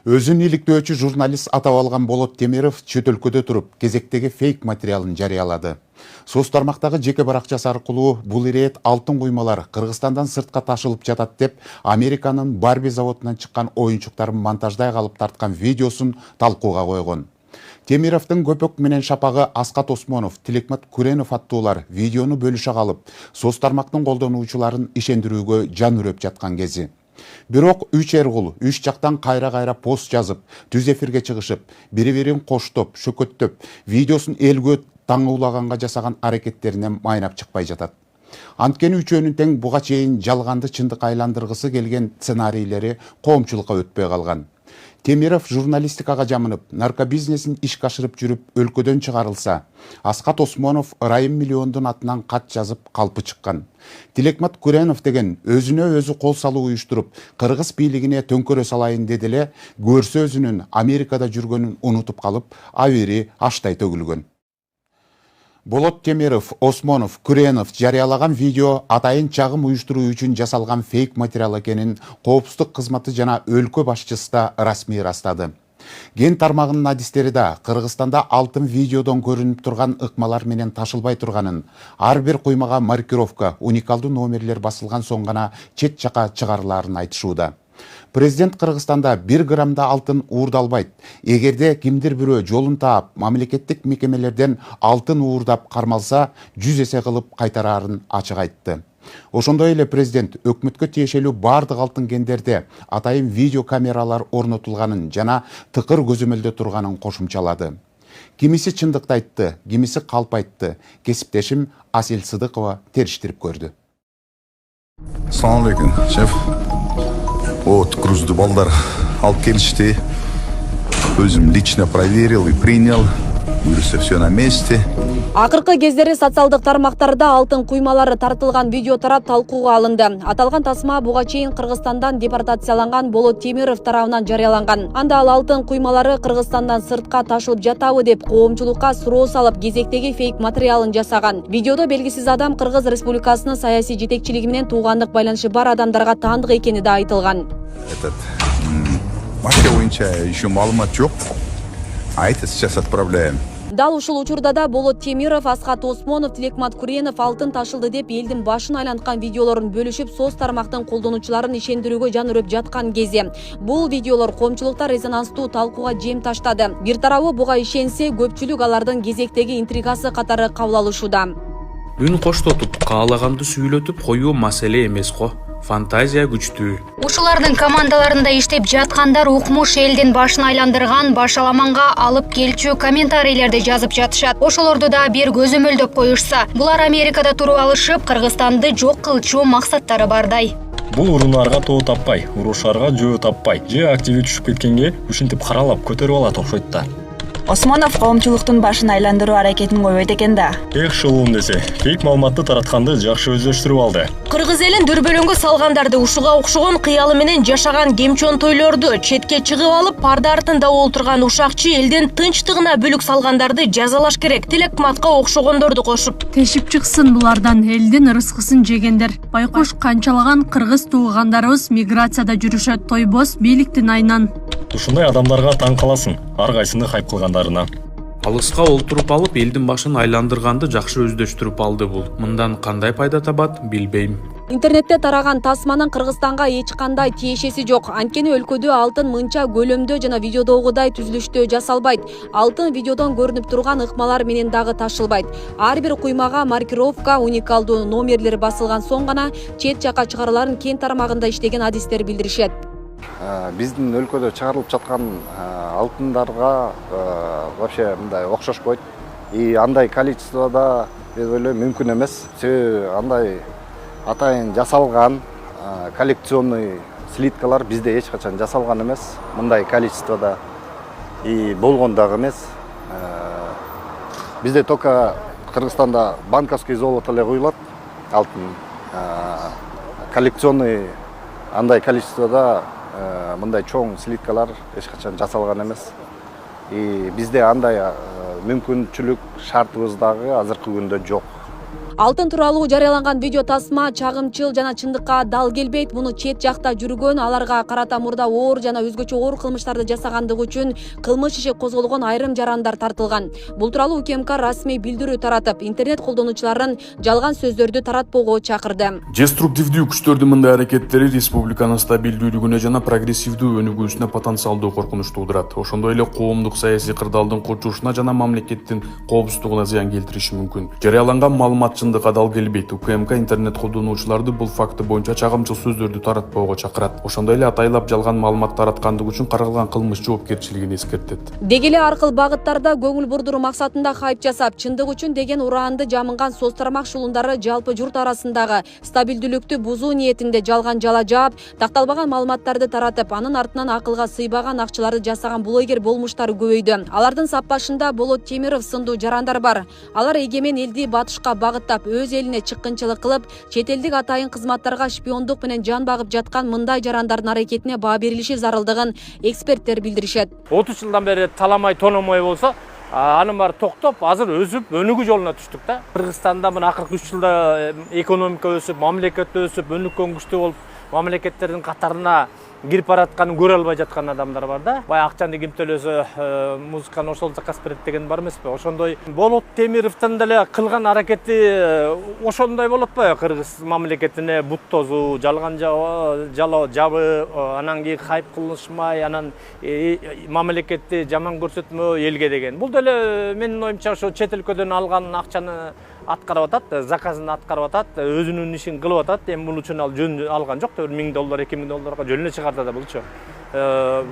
Өзүн иликтөөчү журналист атап алган Болот Темиров чет өлкөдө туруп, кезектеги фейк материалын жарыялады. Соц тармактагы жеке баракчасы аркылуу бул ирет алтын куймалар Кыргызстандан сыртка ташылып жатат деп, Американын Барби заводунан чыккан оюнчуктарын монтаждай калып тарткан видеосун талкууга койгон. Темировдун көпөк менен шапагы Аскат Осмонов, Тилекмат Күренов аттуулар видеону бөлүшө калып, соц тармактын колдонуучуларын ишендирүүгө жан үрөп жаткан кези. Бирок үч эргул үч жактан кайра пост жазып, түз эфирге чыгышып, бири-бирин коштоп, шөкөттөп, видеосун элгө таңуулаганга жасаган аракеттеринен майнап чыкпай жатат. Анткени үчөөнүн тең буга чейин жалганды чындыкка айландыргысы келген сценарийлери коомчулукка өтпөй калган. Темиров журналистикага жамынып, наркобизнесин ишке ашырып жүрүп өлкөдөн чыгарылса, Аскат Осмонов Ырайым Миллиондун атынан кат жазып калпы чыккан. Тилекмат Күренов деген өзүнө өзү кол салуу уюштуруп, кыргыз бийлигине төңкөрө салайын деди эле, көрсө өзүнүн Америкада жүргөнүн унутуп калып, абири аштай төгүлгөн. Болот Темиров, Осмонов, Күренов жарыялаган видео атайын чагым уюштуруу үчүн жасалган фейк материал экенин коопсуздук кызматы жана өлкө башчысы да расмий ырастады. Ген тармагынын адистери да Кыргызстанда алтын видеодон көрүнүп турган ыкмалар менен ташылбай турганын, ар бир куймага маркировка, уникалдуу номерлер басылган соң гана чет жака чыгарылаарын айтышууда. Президент Кыргызстанда 1 грамда алтын уурдалбайт. Эгерде кимдир бирөө жолун таап, мамлекеттик мекемелерден алтын уурдап кармалса, 100 эсе кылып кайтараарын ачык айтты. Ошондой эле президент өкмөткө тиешелүү бардык алтын кендерде атайын видеокамералар орнотулганын жана тыкыр көзөмөлдө турганын кошумчалады. Кимиси чындыкты айтты, кимиси калп айтты. Кесиптешим Асел Сыдыкова териштирип көрдү. Assalamu alaikum, шеф. Вот грузду балдар алып келишти. Өзүм лично проверил и принял. Буюрса все на месте. Акыркы кездери социалдык тармактарда алтын куймалары тартылган видео тарап талкууга алынды. Аталган тасма буга чейин Кыргызстандан депортацияланган Болот Темиров тарабынан жарыяланган. Анда ал алтын куймалары Кыргызстандан сыртка ташылып жатабы деп коомчулукка суроо салып, кезектеги фейк материалын жасаган. Видеодо белгисиз адам Кыргыз Республикасынын саясий жетекчилиги менен туугандык байланышы бар адамдарга таандык экени да айтылган. Мафия боюнча еще маалымат жок. А это сейчас отправляем. Дал ушул учурда да Болот Темиров, Аскат Осмонов, Тилекмат Күренов алтын ташылды деп элдин башын айланткан видеолорун бөлүшүп, соц тармактын колдонуучуларын ишендирүүгө жан үрөп жаткан кези. Бул видеолор коомчулукта резонанстуу талкууга жем таштады. Бир тарабы буга ишенсе, көпчүлүк алардын кезектеги интригасы катары кабыл алышууда. Үн коштотуп, каалаганды сүйлөтүп коюу маселе эмес го. Фантазия күчтүү. Ушулардын командаларында иштеп жаткандар укмуш элдин башын айландырган башаламанга алып келчү комментарийлерди жазып жатышат. Ошолорду да бир көзөмөлдөп коюшса, булар Америкада туруп алышып, Кыргызстанды жок кылчу максаттары бардай. Бул урунарга тоо таппай, урушарга жөө таппай, же активи түшүп кеткенге ушинтип каралап көтөрүп алат окшойт да. Осмонов коомчулуктун башын айландыруу аракетин койбойт экен да. Шулуун десе, фейк маалыматты таратканды жакшы өздөштүрүп алды. Кыргыз элин дүрбөлөңгө салгандарды ушуга окшогон кыялы менен жашаган кемчон тойлорду четке чыгып алып, парда артында олтурган ушакчы элдин тынчтыгына бүлүк салгандарды жазалаш керек. Тилекматка окшогондорду кошуп. Тешип чыксын булардан элдин ырыскысын жегендер. Байкош канчалаган кыргыз туугандарыбыз миграцияда жүрүшөт, тойбос бийликтин айынан. Ушундай адамдарга таң каласың, ар кайсыны хайп кылгандарына. Алыска олтуруп алып, элдин башын айландырганды жакшы өздөштүрүп алды бул. Мындан кандай пайда табат, билбейм. Интернетте тараган тасманын Кыргызстанга эч кандай тиешеси жок. Анткени өлкөдө алтын мынча көлөмдө жана видеодогудай түзүлүштө жасалбайт. Алтын видеодон көрүнүп турган ыкмалар менен дагы ташылбайт. Ар бир куймага маркировка, уникалдуу номерлер басылган соң гана чет жака чыгарыларын кен тармагында иштеген адистер билдиришет. Биздин өлкөдө чыгарылып жаткан алтындарга вообще мындай окшошпойт. И андай количествода деп ойлойм мүмкүн эмес. Себеби андай атайын жасалган коллекционный слиткалар бизде эч качан жасалган эмес. Мындай количествода и болгон дагы эмес. Бизде только Кыргызстанда банковский золото эле куюлат, алтын. Коллекционный андай количествода мындай чоң слиткалар эч качан жасалган эмес. И бизде андай мүмкүнчүлүк шартыбыз дагы азыркы күндө жок. Алтын тууралуу жарыяланган видео тасма чагымчыл жана чындыкка дал келбейт. Муну чет жакта жүргөн, аларга карата мурда оор жана өзгөчө оор кылмыштарды жасагандыгы үчүн кылмыш иши козголгон айрым жарандар тартылган. Бул тууралуу УКМК расмий билдирүү таратып, интернет колдонуучуларын жалган сөздөрдү таратпоого чакырды. Деструктивдүү күчтөрдүн мындай аракеттери республиканын стабилдүүлүгүнө жана прогрессивдүү өнүгүүсүнө потенциалдуу коркунуч туудурат. Ошондой эле коомдук саясий кырдаалдын курчушуна жана мамлекеттин коопсуздугуна зыян келтириши мүмкүн. Жарыяланган маалымат чындыкка дал келбейт. УКМК интернет колдонуучуларды бул факты боюнча чагымчыл сөздөрдү таратпоого чакырат. Ошондой эле атайлап жалган маалымат тараткандыгы үчүн каралган кылмыш жоопкерчилигин эскертет. Деги эле аркыл багыттарда көңүл бурдуруу максатында хайп жасап, чындык үчүн деген ураанды жамынган соц тармак шулундары жалпы журт арасындагы стабилдүүлүктү бузуу ниетинде жалган жала жаап, такталбаган маалыматтарды таратып, анын артынан акылга сыйбаган акчаларды жасаган блогер болмуштары көбөйдү. Алардын саппашында Болот Темиров сындуу жарандар бар. Алар эгемен элди батышка багыттап, өз элине чыккынчылык кылып, чет элдик атайын кызматтарга шпиондук менен жан багып жаткан мындай жарандардын аракетине баа берилиши зарылдыгын эксперттер билдиришет. 30 жылдан бери таламай тономой болсо, анын баары токтоп, азыр өсүп, өнүгүү жолуна түштүк да. Кыргызстанда мына акыркы 3 жылда экономика өсүп, мамлекет өсүп, өнүккөн күчтүү болуп, мамлекеттердин катарына кирип баратканын көрө албай жаткан адамдар бар да. Бай акчаны ким төлөсө, музыканы ошол заказ берет деген бар эмеспи? Ошондой Болот Темировдун деле кылган аракети ошондой болот го. Кыргыз мамлекетине бут тозуу, жалган жабы, анан кийин хайп кылышмай, анан мамлекетти жаман көрсөтмөө элге деген. Бул деле менин оюмча ошо чет өлкөдөн алган акчаны аткарып атат, заказын аткарып атат, өзүнүн ишин кылып атат. Эми бул үчүн ал жөн алган жок, $1000, $2000 жөнүнө чыгарды да булчу.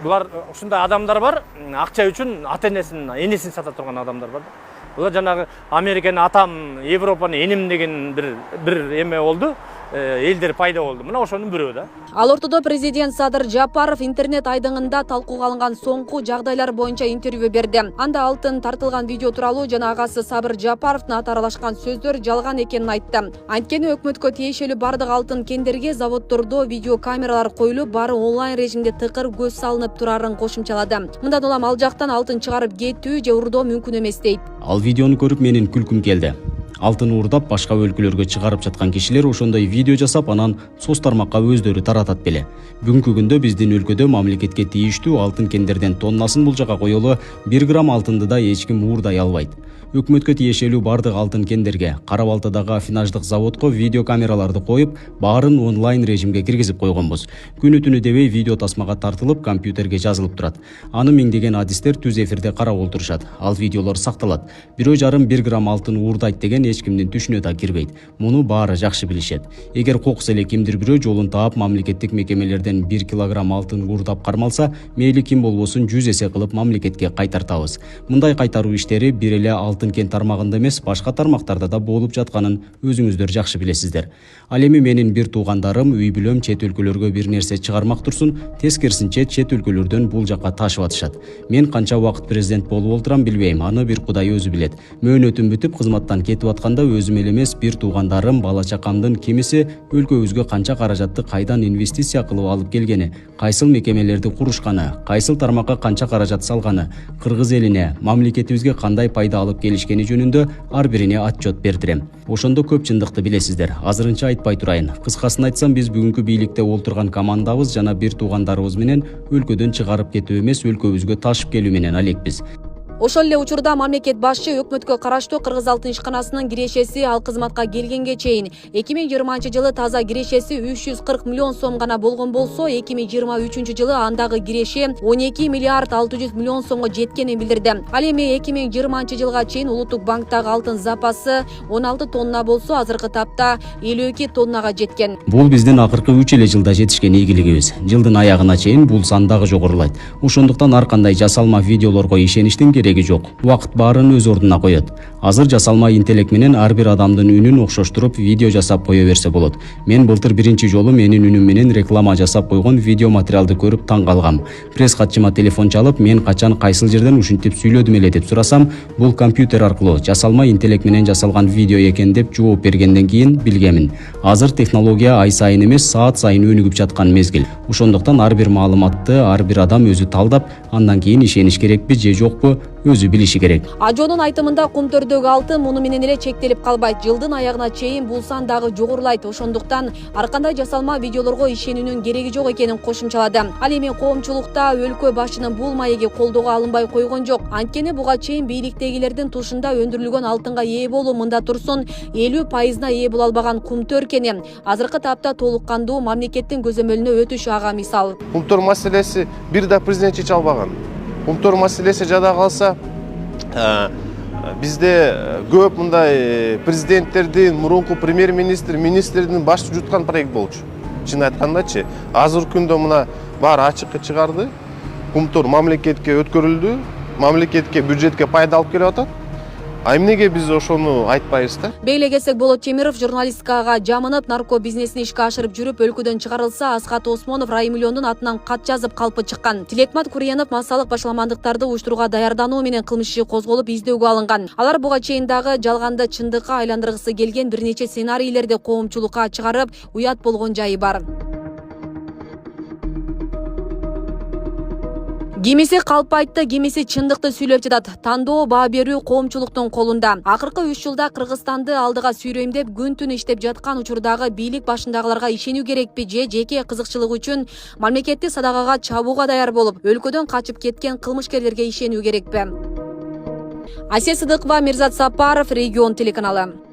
Булар ушундай адамдар бар, акча үчүн ата-энесин, энесин сата турган адамдар бар. Булар жанагы Американы атам, Европаны эним деген бир эме болду. Элдер пайда болду. Мына ошонун бирөө да. Ал ортодо президент Садыр Жапаров интернет айдыңында талкууга алынган соңку жагдайлар боюнча интервью берди. Анда алтын тартылган видео тууралуу жана агасы Сабыр Жапаровдун аты аралашкан сөздөр жалган экенин айтты. Анткени өкмөткө тиешелүү бардык алтын кендерге заводдордо видео камералар коюлуп, баары онлайн режимде тыкыр көз салынып турарын кошумчалады. Мындан улам ал жактан алтын чыгарып кетүү же урдоо мүмкүн эмес дейт. Ал видеону көрүп менин күлкүм келди. Алтын уурдап башка өлкөлөргө чыгарып жаткан кишилер ошондой видео жасап, анан соц тармакка өздөрү таратат беле. Бүгүнкү күндө биздин өлкөдө мамлекетке тийиштүү алтын кендерден тоннасын булжага коелу 1 грамм алтынды да эч ким уурдай албайт. Өкмөткө тиешелүү бардык алтын кендерге, Кара Балтадагы афинаждык заводко видео камераларды коюп, баарын онлайн режимге киргизип койгонбуз. Күнү түнү дебей видео тасмага тартылып, компьютерге жазылып турат. Аны миңдеген адистер түз эфирде карап олтурушат. Ал видеолор сакталат. 1,5 грамм алтын уурдайт деген эч кимдин түшүнө да кирбейт. Муну баары жакшы билишет. Эгер кокус эле кимдир бирөө жолун таап мамлекеттик мекемелерден 1 килограмм алтын уурдап кармалса, мейли ким болбосун 100 эсе кылып мамлекетке кайтартабыз. Мындай кайтаруу иштери бир эле алтын кен тармагында эмес, башка тармактарда да болуп жатканын өзүңүздөр жакшы билесиздер. Ал эми менин бир туугандарым үй бүлөм чет өлкөлөргө бир нерсе чыгармак турсун, тескерисинче чет өлкөлөрдөн бул жакка ташып атышат. Мен канча убакыт президент болуп олтурам билбейм, аны бир Кудай өзү билет. Мөөнөтүм бүтүп кызматтан кетип атканда өзүм эле эмес, бир туугандарым, бала чакамдын кимиси өлкөбүзгө канча каражатты кайдан инвестиция кылып алып келгени, кайсыл мекемелерди курушканы, кайсыл тармакка канча каражат салганы, кыргыз элине, мамлекетибизге кандай пайда алып келишкени жөнүндө ар бирине отчет бердирем. Ошондо көп чындыкты билесиздер. Азырынча айтпай турайын. Кыскасын айтсам, биз бүгүнкү бийликте олтурган командабыз жана бир туугандарыбыз менен өлкөдөн чыгарып кетүү эмес, өлкөбүзгө ташып келүү менен алекпиз. Ошол эле учурда мамлекет башчы өкмөткө караштуу Кыргыз алтын ишканасынын кирешеси ал кызматка келгенге чейин 2020-жылы таза кирешеси 340 миллион сом гана болгон болсо, 2023-жылы андагы киреши 12 миллиард 600 миллион сомго жеткенин билдирди. Ал эми 2020-жылга чейин улуттук банктагы алтын запасы 16 тонна болсо, азыркы тапта 52 тоннага жеткен. Бул биздин акыркы 3 эле жылда жетишкен ийгилигибиз. Жылдын аягына чейин бул сан дагы жогорулайт. Ошондуктан ар кандай жасалма видеолорго ишеништин кереги жок. Убакыт баарын өз ордуна коет. Азыр жасалма интеллект менен ар бир адамдын үнүн окшоштуруп видео жасап кое берсе болот. Мен былтыр биринчи жолу менин үнүм менен реклама жасап койгон видео материалды көрүп таң калгам. Пресс катчыма телефон чалып, мен качан кайсыл жерден ушинтип сүйлөдүм эле деп сурасам, бул компьютер аркылуу жасалма интеллект менен жасалган видео экен деп жооп бергенден кийин билгемин. Азыр технология ай сайын эмес, саат сайын өнүгүп жаткан мезгил. Ошондуктан ар бир маалыматты ар бир адам өзү талдап, андан кийин ишениш керекпи же жокпу өзү билиши керек. Ажонун айтымында кумтөрдөгү алтын муну менен эле чектелип калбайт. Жылдын аягына чейин бул сан дагы жогорулайт. Ошондуктан ар кандай жасалма видеолорго ишенүүнүн кереги жок экенин кошумчалады. Ал эми коомчулукта өлкө башынын бул маеги колдоого алынбай койгон жок. Анткени буга чейин бийликтегилердин тушунда өндүрүлгөн алтынга ээ болуу мында турсун 50%-на ээ боло албаган кумтөр экени азыркы тапта толук кандуу мамлекеттин көзөмөлүнө өтүш ага мисал. Кумтөр маселеси бир да президент чече албаган. Кумтөр маселеси жада калса, бизде көп мындай президенттердин, мурунку премьер-министр, министрдин баш жуткан проект болчу. Чын айткандачы, азыркы күндө мына баары ачыкка чыгарды. Кумтөр мамлекетке өткөрүлдү, мамлекетке, бюджетке пайда алып келип атат. А эмнеге биз ошону айтпайбыз да? Бейлегесек Болот Темиров журналистикага жамынып, нарко бизнесин ишке ашырып жүрүп, өлкөдөн чыгарылса, Асхат Осмонов Раймиллиондун атынан кат жазып калпы чыккан. Тилекмат Курьянов массалык башаламандыктарды уюштурууга даярдануу менен кылмыш иши козголуп, издөөгө алынган. Алар буга чейин дагы жалганды чындыкка айландыргысы келген бир нече сценарийлерди коомчулукка чыгарып, уят болгон жайы бар. Кимиси калп айтты, кимиси чындыкты сүйлөп жатат. Тандоо баа берүү коомчулуктун колунда. Акыркы 3 жылда Кыргызстанды алдыга сүйрөйм деп күн-түн иштеп жаткан учурдагы бийлик башындагыларга ишенүү керекпи же жеке кызыкчылык үчүн мамлекетти садагага чабууга даяр болуп, өлкөдөн качып кеткен кылмышкерлерге ишенүү керекпи? Асия Сыдыкова, Мирзат Сапаров, Регион телеканалы.